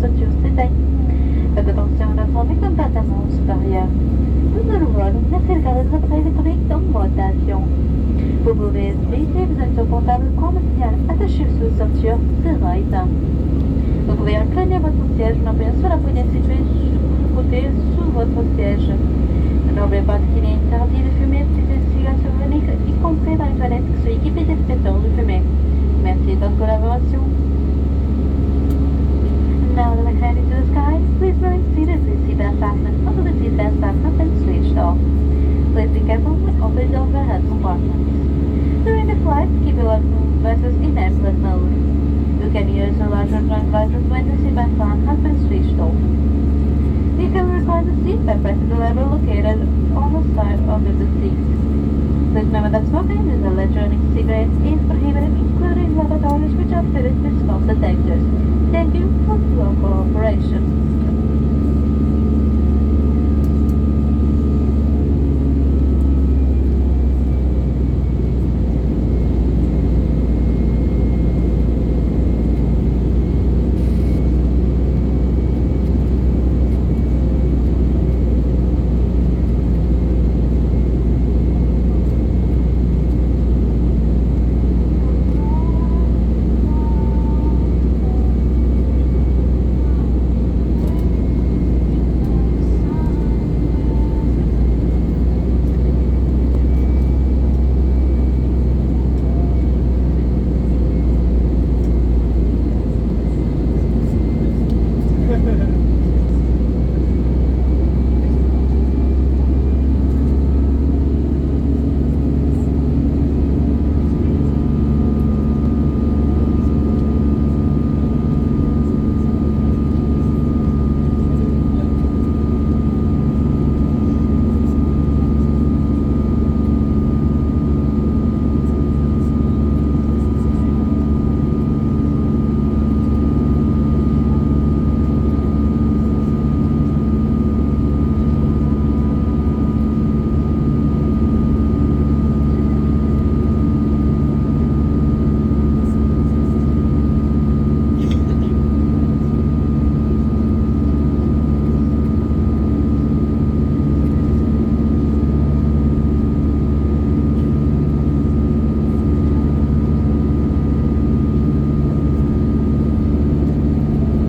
structures détaillées. Faites attention à notre forme complètement supérieure. Nous allons voir une accélération des appareils électroniques en mode d'avion. Vous pouvez utiliser vos émissions portables quand le signal attaché sous la ceinture sera éteint. Vous pouvez incliner votre siège en appuyant sur la poignée située sur le côté sous votre siège. N'oubliez pas qu'il est interdit de fumer des cigarettes électroniques, y compris dans les toilettes qui sont équipées de détecteurs de fumée. Merci de votre collaboration. Now that we're heading to the skies, please remain seated with seatbelt fastened until the seatbelt fasten has been switched off. Please be careful when opening the overhead compartments. During the flight, keep your devices in airplane mode. You can use a larger devices when the seatbelt fan has been switched off. You can recline the seat by pressing the lever located on the side under the seat. Please remember that smoking with electronic cigarettes is prohibited, including lavatories which are fitted to